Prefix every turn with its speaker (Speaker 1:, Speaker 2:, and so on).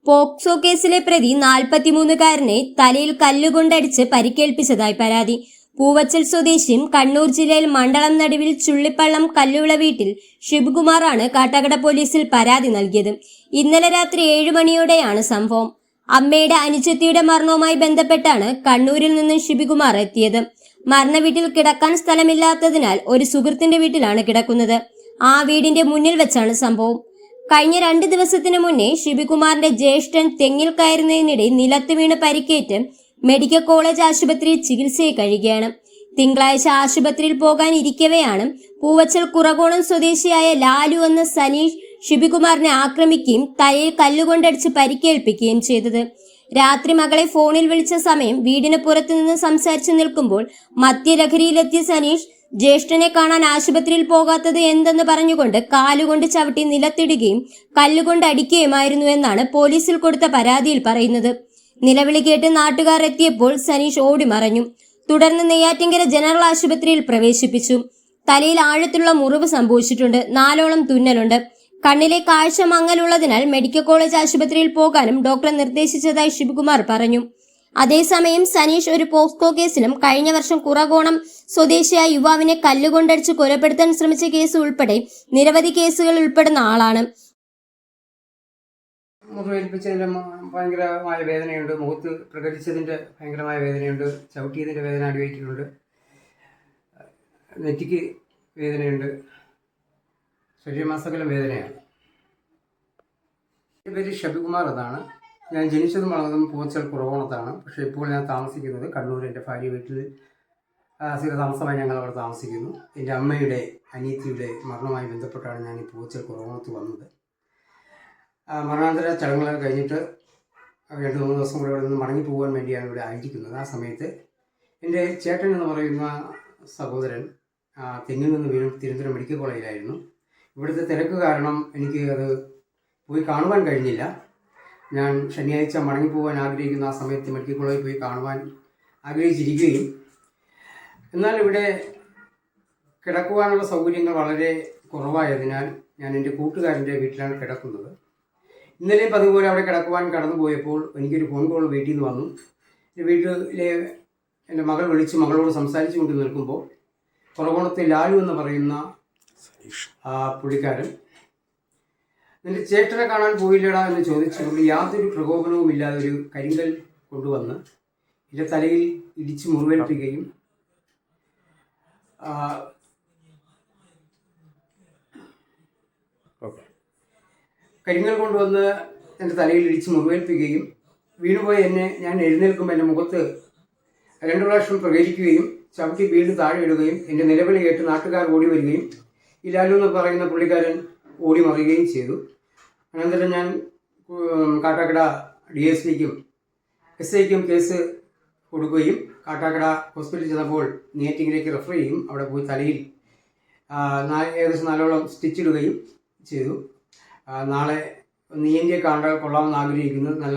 Speaker 1: POCSO കേസിലെ പ്രതി 43-കാരനെ തലയിൽ കല്ലുകൊണ്ടടിച്ച് പരിക്കേൽപ്പിച്ചതായി പരാതി. പൂവച്ചൽ സ്വദേശിയും കണ്ണൂർ ജില്ലയിൽ മണ്ഡലം നടുവിൽ ചുള്ളിപ്പള്ളം കല്ലുവിള വീട്ടിൽ ഷിബുകുമാറാണ് കാട്ടാക്കട പോലീസിൽ പരാതി നൽകിയത്. ഇന്നലെ രാത്രി 7 മണിയോടെയാണ് സംഭവം. അമ്മയുടെ അനുജത്തിയുടെ മരണവുമായി ബന്ധപ്പെട്ടാണ് കണ്ണൂരിൽ നിന്ന് ഷിബുകുമാർ എത്തിയത്. മരണ വീട്ടിൽ കിടക്കാൻ സ്ഥലമില്ലാത്തതിനാൽ ഒരു സുഹൃത്തിന്റെ വീട്ടിലാണ് കിടക്കുന്നത്. ആ വീടിന്റെ മുന്നിൽ വെച്ചാണ് സംഭവം. കഴിഞ്ഞ 2 ദിവസത്തിനു മുന്നേ ഷിബുകുമാറിന്റെ ജ്യേഷ്ഠൻ തെങ്ങിൽ കയറുന്നതിനിടെ നിലത്ത് വീണ് പരിക്കേറ്റ് മെഡിക്കൽ കോളേജ് ആശുപത്രിയിൽ ചികിത്സയിൽ കഴിയുകയാണ്. തിങ്കളാഴ്ച ആശുപത്രിയിൽ പോകാനിരിക്കവെയാണ് പൂവച്ചൽ കുറകോണം സ്വദേശിയായ ലാലു എന്ന സനീഷ് ഷിബുകുമാറിനെ ആക്രമിക്കുകയും തലയിൽ കല്ലുകൊണ്ടടിച്ച് പരിക്കേൽപ്പിക്കുകയും ചെയ്തത്. രാത്രി മകളെ ഫോണിൽ വിളിച്ച സമയം വീടിന് പുറത്തുനിന്ന് സംസാരിച്ചു നിൽക്കുമ്പോൾ മദ്യലഹരിയിലെത്തിയ സനീഷ് ജ്യേഷ്ഠനെ കാണാൻ ആശുപത്രിയിൽ പോകാത്തത് എന്തെന്ന് പറഞ്ഞുകൊണ്ട് കാലുകൊണ്ട് ചവിട്ടി നിലത്തിടുകയും കല്ലുകൊണ്ട് അടിക്കുകയുമായിരുന്നു എന്നാണ് പോലീസിൽ കൊടുത്ത പരാതിയിൽ പറയുന്നത്. നിലവിളി കേട്ട് നാട്ടുകാർ എത്തിയപ്പോൾ സനീഷ് ഓടി മറഞ്ഞു. തുടർന്ന് നെയ്യാറ്റിൻകര ജനറൽ ആശുപത്രിയിൽ പ്രവേശിപ്പിച്ചു. തലയിൽ ആഴത്തിലുള്ള മുറിവ് സംഭവിച്ചിട്ടുണ്ട്. 4ഓളം തുന്നലുണ്ട്. കണ്ണിലെ കാഴ്ച മങ്ങലുള്ളതിനാൽ മെഡിക്കൽ കോളേജ് ആശുപത്രിയിൽ പോകാനും ഡോക്ടർ നിർദ്ദേശിച്ചതായി ഷിബുകുമാർ പറഞ്ഞു. അതേസമയം സനീഷ് ഒരു പോക്സോ കേസിലും കഴിഞ്ഞ വർഷം കുറകോണം സ്വദേശിയായ യുവാവിനെ കല്ലുകൊണ്ടടിച്ച് കൊലപ്പെടുത്താൻ ശ്രമിച്ച കേസ് ഉൾപ്പെടെ നിരവധി കേസുകൾ ഉൾപ്പെടുന്ന ആളാണ്.
Speaker 2: മുറിവേൽപ്പിച്ചതിൻ്റെ ഭയങ്കരമായ വേദനയുണ്ട്. മുഖത്ത് പ്രകടിച്ചതിൻ്റെ ഭയങ്കരമായ വേദനയുണ്ട്. ചവിട്ടിയതിൻ്റെ വേദന അനുഭവിക്കുന്നുണ്ട്. നെറ്റിക്ക് വേദനയുണ്ട്. ശരീരമാസകലം വേദനയാണ്. എൻ്റെ പേര് ഷിബുകുമാർ എന്നാണ്. ഞാൻ ജനിച്ചതും വളർന്നതും പൂവച്ചൽ കുറവോണത്താണ്. പക്ഷേ ഇപ്പോൾ ഞാൻ താമസിക്കുന്നത് കണ്ണൂർ. എൻ്റെ ഭാര്യ വീട്ടിൽ സ്ഥിരതാമസമായി ഞങ്ങൾ അവിടെ താമസിക്കുന്നു. എൻ്റെ അമ്മയുടെ അനിയത്തിയുടെ മരണവുമായി ബന്ധപ്പെട്ടാണ് ഞാൻ ഈ പൂവച്ചൽ കുറവോണത്ത് വന്നത്. മരണാന്തര ചടങ്ങുകൾ കഴിഞ്ഞിട്ട് 2-3 ദിവസം കൂടെ ഇവിടെ നിന്ന് മടങ്ങി പോകാൻ വേണ്ടിയാണ് ഇവിടെ ആയിരിക്കുന്നത്. ആ സമയത്ത് എൻ്റെ ചേട്ടൻ എന്ന് പറയുന്ന സഹോദരൻ തെങ്ങിൽ നിന്ന് വീണ്ടും തിരുവനന്തപുരം മെഡിക്കൽ കോളേജിലായിരുന്നു. ഇവിടുത്തെ തിരക്ക് കാരണം എനിക്ക് അത് പോയി കാണുവാൻ കഴിഞ്ഞില്ല. ഞാൻ ശനിയാഴ്ച മടങ്ങിപ്പോകാൻ ആഗ്രഹിക്കുന്ന ആ സമയത്ത് മെഡിക്കൽ കോളേജിൽ പോയി കാണുവാൻ ആഗ്രഹിച്ചിരിക്കുകയും എന്നാൽ ഇവിടെ കിടക്കുവാനുള്ള സൗകര്യങ്ങൾ വളരെ കുറവായതിനാൽ ഞാൻ എൻ്റെ കൂട്ടുകാരൻ്റെ വീട്ടിലാണ് കിടക്കുന്നത്. ഇന്നലെയും അതുപോലെ അവിടെ കിടക്കുവാൻ കടന്നു പോയപ്പോൾ എനിക്കൊരു ഫോൺ കോൾ വീട്ടിൽ നിന്ന് വന്നു. എൻ്റെ വീട്ടിലെ എൻ്റെ മകൾ വിളിച്ച് മകളോട് സംസാരിച്ചു കൊണ്ട് നിൽക്കുമ്പോൾ കുറകോണത്തെ ലാലു എന്ന് പറയുന്ന പുള്ളിക്കാരൻ നിന്റെ ചേട്ടനെ കാണാൻ പോയില്ലടാ എന്ന് ചോദിച്ചുകൊണ്ട് യാതൊരു പ്രകോപനവും ഇല്ലാതെ ഒരു കരിങ്കൽ കൊണ്ടുവന്ന് എൻ്റെ തലയിൽ ഇടിച്ച് മുറിവേൽപ്പിക്കുകയും കരിങ്കൽ കൊണ്ടുവന്ന് എൻ്റെ തലയിൽ ഇടിച്ച് മുറിവേൽപ്പിക്കുകയും വീണുപോയി ഞാൻ എഴുന്നേൽക്കുമ്പോൾ എൻ്റെ മുഖത്ത് 2 പ്രാവശ്യം പ്രവേശിക്കുകയും ചവിട്ടി വീണ്ടും താഴെ ഇടുകയും എൻ്റെ നിലവിളി കേട്ട് നാട്ടുകാർ ഓടി വരികയും ഈ ലാലു എന്ന് പറയുന്ന പുള്ളിക്കാരൻ ഓടി മറിയുകയും ചെയ്തു. അനന്തരം ഞാൻ കാട്ടാക്കട DSPക്കും SIക്കും കേസ് കൊടുക്കുകയും കാട്ടാക്കട ഹോസ്പിറ്റലിൽ ചെന്നപ്പോൾ നെയ്യാറ്റിൻകരയ്ക്ക് റെഫർ ചെയ്യും. അവിടെ പോയി തലയിൽ ഏകദേശം 4ഓളം സ്റ്റിച്ചിടുകയും ചെയ്തു. നാളെ ENT കണ്ടാൽ കൊള്ളാമെന്ന് ആഗ്രഹിക്കുന്നു. നല്ല